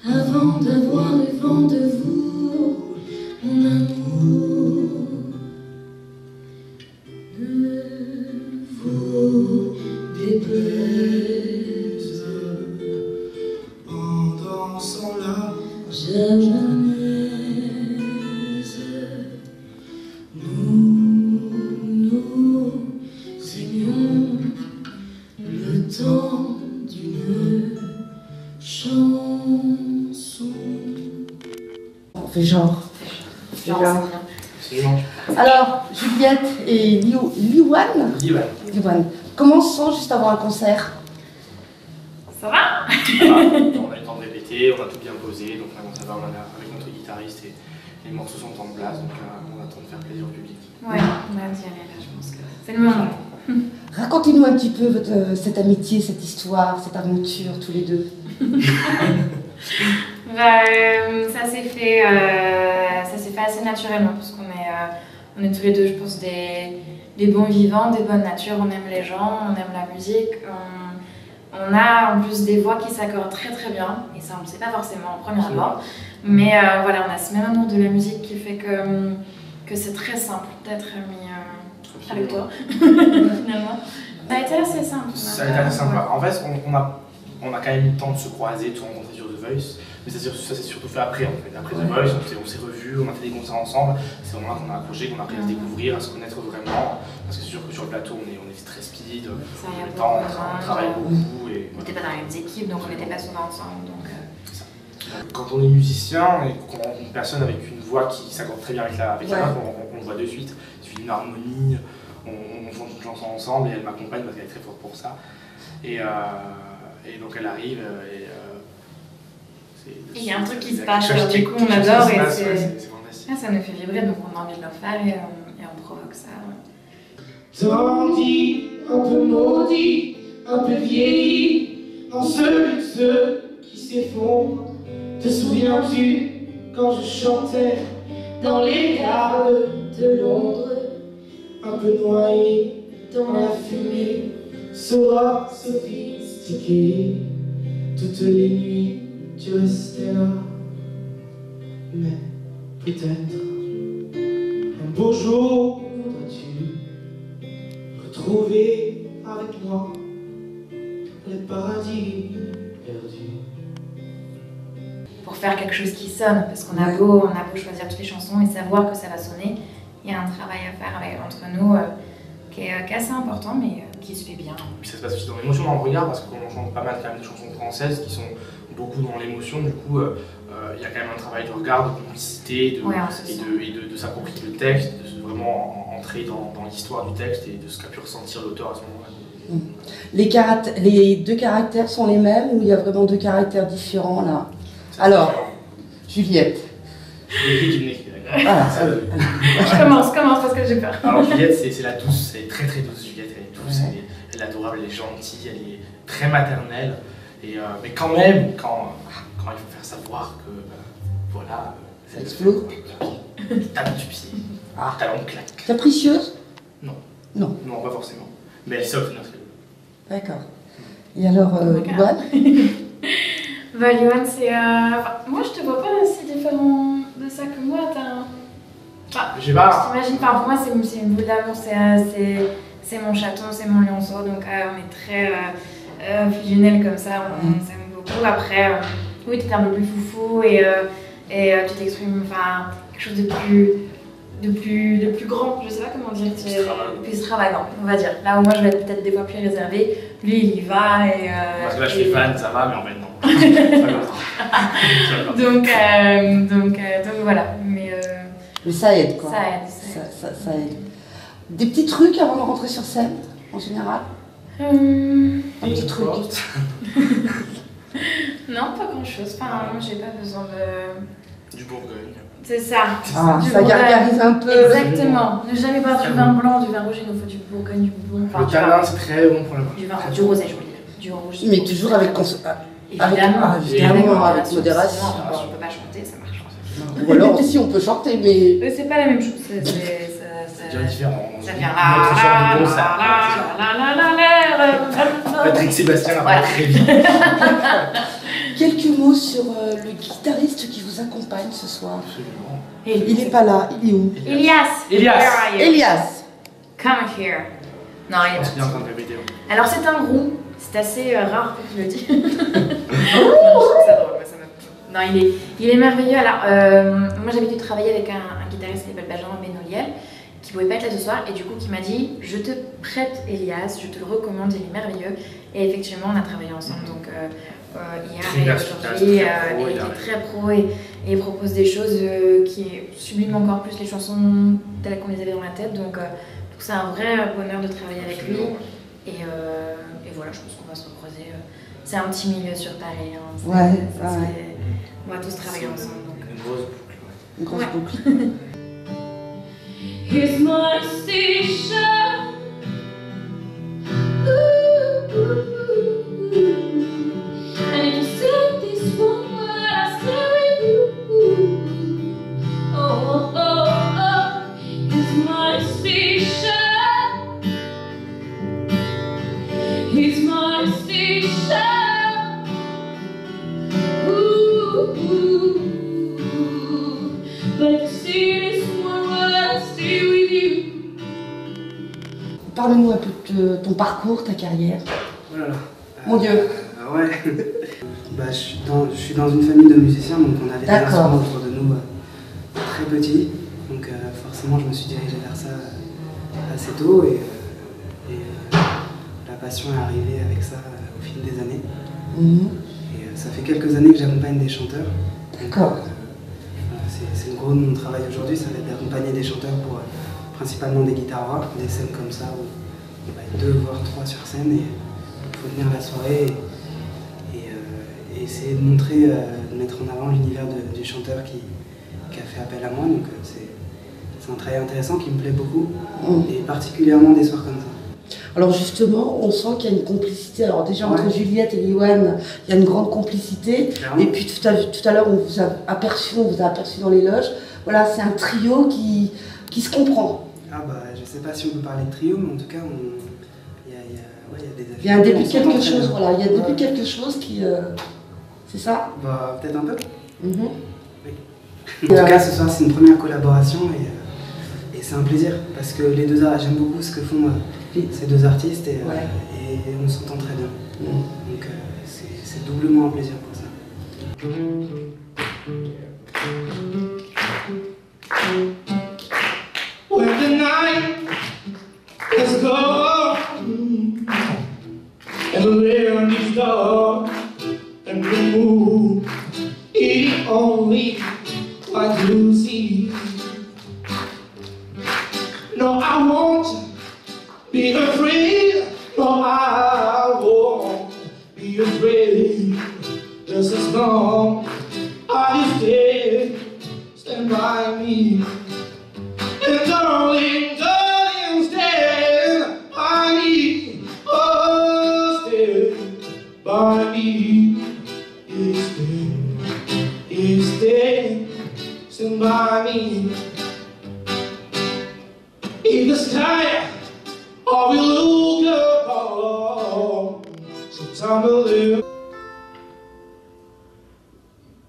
Avant d'avoir le vent de vous, mon amour, ne vous déplaise. En dansant la jamaïcaise, nous aimions le temps d'une chanson. On fait genre. Genre. Alors, Juliette et Liwan, comment on se sent juste avant un concert? Ça va? Ça va. On a eu le temps de répéter, on a tout bien posé, donc là ça va, on a avec notre guitariste et les morceaux sont en place, donc on attend de faire plaisir au public. Ouais, on a dit aller là, je pense que c'est le moment. Racontez-nous un petit peu cette amitié, cette histoire, cette aventure, tous les deux. Ça s'est fait assez naturellement parce qu'on est tous les deux, je pense, des bons vivants, des bonnes natures. On aime les gens, on aime la musique. On a en plus des voix qui s'accordent très très bien, et ça on ne le sait pas forcément en premier abord. Mais voilà, on a ce même amour de la musique qui fait que c'est très simple d'être ami avec toi, finalement. Ça a été assez simple. Ça a été assez simple. En fait, on a quand même eu le temps de se croiser, de se rencontrer sur The Voice, mais ça s'est surtout fait après. En fait. Après The Voice, on s'est revus, on a fait des concerts ensemble. C'est vraiment là qu'on a accroché, qu'on a appris à se découvrir, à se connaître vraiment. Parce que c'est sûr que sur le plateau, on est très speed, on travaille beaucoup. On n'était pas dans les mêmes équipes, donc on n'était pas souvent ensemble. Donc, quand on est musicien et qu'on rencontre une personne avec une voix qui s'accorde très bien avec la note, on le voit de suite. Il suffit d'une harmonie, on chante une chanson ensemble et elle m'accompagne parce qu'elle est très forte pour ça. Et donc elle arrive et il y a un truc qui se passe, du coup on adore et c'est fantastique. Ça nous fait vibrer, donc on a envie de le faire et on provoque ça. Tandis, un peu maudit, un peu vieilli, dans ce luxe qui s'effondre. Te souviens-tu quand je chantais dans les gares de Londres, un peu noyé dans la fumée, ce rock sophistiqué, toutes les nuits tu restais là, mais peut-être un beau jour voudrais-tu retrouver avec moi le paradis perdu. Pour faire quelque chose qui sonne, parce qu'on a beau choisir toutes les chansons et savoir que ça va sonner, il y a un travail à faire entre nous qui est assez important, mais qui se fait bien. Puis ça se passe aussi dans l'émotion, dans le regard, parce qu'on chante pas mal quand même de chansons françaises qui sont beaucoup dans l'émotion, du coup il y a quand même un travail de regard, de complicité, de s'approprier le texte, de vraiment entrer dans l'histoire du texte et de ce qu'a pu ressentir l'auteur à ce moment-là. Les deux caractères sont les mêmes ou il y a vraiment deux caractères différents là? Alors, Juliette. Voilà. Je commence parce que j'ai peur. Alors Juliette, c'est la douce, c'est très très douce. Juliette, elle est douce, elle est adorable, elle est gentille, elle est très maternelle. Mais quand même, quand il faut faire savoir que voilà, ça explose. Tape du pied, talon de claque. Capricieuse? Non. Non. Non, pas forcément. Mais elle s'offre notre. D'accord. Et alors, Liwan? Liwan, c'est. Moi, je te vois pas si différent de ça que moi. Je t'imagine, pour moi, c'est une boule d'amour, c'est mon chaton, c'est mon lionceau, donc on est très fusionnels comme ça, on s'aime beaucoup. Après, oui, tu es un peu plus foufou et tu t'exprimes, quelque chose de plus grand, je sais pas comment dire, plus extravagant, on va dire. Là où moi je vais être peut-être des fois plus réservée, lui il y va et... Parce que là je suis fan, ça va, mais en fait non. donc voilà, mais ça aide quoi. Ça aide. Des petits trucs avant de rentrer sur scène, en général un petit truc. Non, pas grand chose, enfin moi j'ai pas besoin de... Du Bourgogne. C'est ça. Ah, ça gargarise un peu. Exactement. Ne jamais boire du vin blanc, du vin rouge, il nous faut du Bourgogne, du bon. Le tanin, c'est très bon pour le vin. Du rosé, je veux dire. Du rouge. Mais toujours avec évidemment, avec modération. On peut pas chanter, ça marche. Ou alors si on peut chanter, mais c'est pas la même chose. C'est bien différent. Ça vient Patrick Sébastien a très vite. Quelques mots sur le guitariste qui vous accompagne ce soir. Absolument. Il est pas là, il est où? Elias. Come here. Non, il est pas. C'est bien en train de répéter. Alors c'est un groupe, c'est assez rare que je le dise. Non, il est merveilleux. Alors, moi j'ai l'habitude de travailler avec un guitariste qui s'appelle Benjamin Benoliel, qui pouvait pas être là ce soir et du coup qui m'a dit je te prête Elias, je te le recommande, il est merveilleux. Et effectivement on a travaillé ensemble, donc hier et aujourd'hui, il est très pro et il propose des choses qui subliment encore plus les chansons telles qu'on les avait dans la tête, donc c'est un vrai bonheur de travailler avec lui. Et voilà, je pense qu'on va se recroiser. C'est un petit milieu sur Paris, hein. On va tous travailler ensemble. Donc. Une grosse boucle. Une grosse boucle. Here's my station. And if you said this one word, I stay with you. Oh, oh, oh, here's my station. Here's my station. Ooh, ooh, ooh. But if you see this one word, I stay with you. Parle-nous un peu de ton parcours, ta carrière. Oh là là. Mon Dieu. Ouais. Je suis dans une famille de musiciens, donc on avait des instruments autour de nous très petits. Donc forcément, je me suis dirigé vers ça assez tôt et la passion est arrivée avec ça au fil des années. Et ça fait quelques années que j'accompagne des chanteurs. D'accord. C'est le gros de mon travail aujourd'hui, ça va être d'accompagner des chanteurs pour principalement des guitares rock, des scènes comme ça où on va être 2 voire 3 sur scène et il faut venir la soirée et essayer de montrer, de mettre en avant l'univers du chanteur qui a fait appel à moi. Donc c'est un travail intéressant qui me plaît beaucoup et particulièrement des soirs comme ça. Alors justement, on sent qu'il y a une complicité. Alors déjà entre Juliette et Liwan, il y a une grande complicité. Clairement. Et puis tout à l'heure, on vous a aperçu dans les loges. Voilà, c'est un trio qui se comprend. Ah bah, je sais pas si on peut parler de trio, mais en tout cas, il y a des affinités. Il y a un début de quelque chose, voilà. Il y a un début de quelque chose qui... c'est ça? Bah, peut-être un peu. Oui. En tout cas, ce soir, c'est une première collaboration et c'est un plaisir parce que les deux artistes, j'aime beaucoup ce que font ces deux artistes et on s'entend très bien. Donc c'est doublement un plaisir pour ça. When the night has gone and the land is dark and the moon is only like you see. No, I won't be afraid. No, I won't be afraid. Just as long as you stand by me. And darling, darling, stand by me. Oh, stand by me. Stand by me. In the sky, or we look upon some time to live.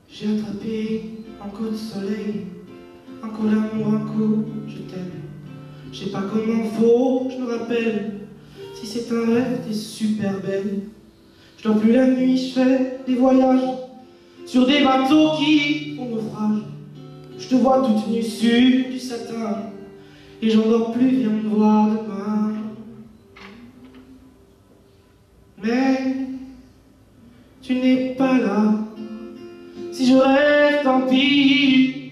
J'ai attrapé un coup de soleil, un coup d'amour, un coup je t'aime. Je sais pas comment faut, je me rappelle. Si c'est un rêve, t'es super belle. Je dors plus la nuit, je fais des voyages sur des bateaux qui font naufrage. Je te vois toute nue sur du satin, et j'en dors plus, viens me voir demain. Mais tu n'es pas là. Si je rêve, tant pis.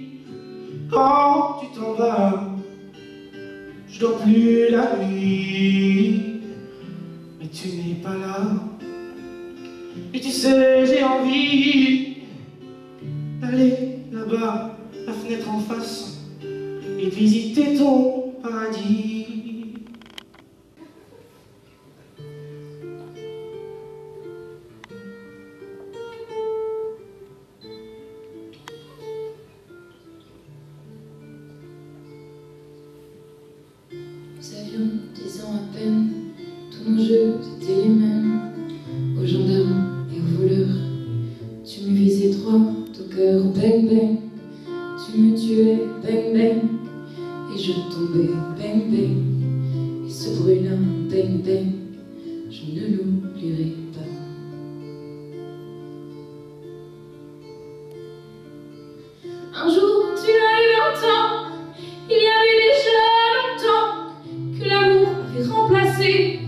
Quand tu t'en vas, je dors plus la nuit. Mais tu n'es pas là. Et tu sais, j'ai envie d'aller là-bas, la fenêtre en face, et de visiter ton paradis. Nous avions 10 ans à peine, tous nos jeux étaient les mêmes. Aux gendarmes et aux voleurs, tu me visais droit au cœur, bang bang. Tu me tuais, bang bang, et je tombais, bang bang. Et ce bruit-là, bang bang, je ne l'oublierai pas. Un jour, tu as eu 20 ans, il y avait déjà longtemps que l'amour avait remplacé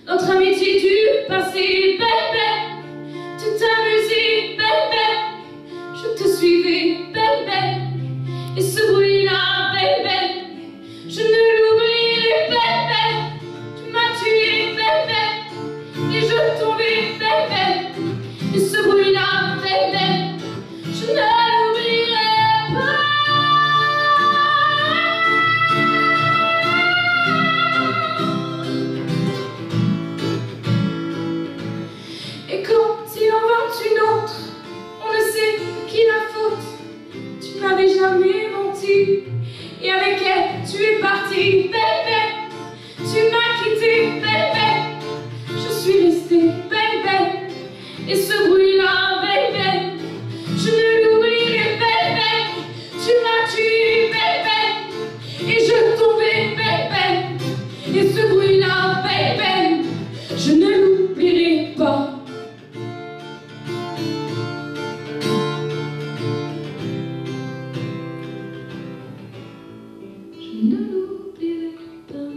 notre amitié du passé, bang bang. Tu t'amusais, bang bang, je te suivais, bang bang. Et ce bruit-là, bang bang, je ne l'oublierai, bang bang. Tu m'as tué, bang bang, et je tombais, bang bang. Et ce bruit-là, bang bang, je ne l'oublierai pas. Et quand il en vint une autre, on ne sait qui la faute. Tu m'avais jamais menti, et avec elle tu es parti, bang bang. Tu m'as quitté, bang bang. Je suis restée, bang bang. Et ce bruit-là, bang bang, je ne l'oublierai, bang bang. Tu m'as tué, bang bang, et je tombais, bang bang. Et ce bruit-là, bang bang, je ne l'oublierai pas. Je ne l'oublierai pas.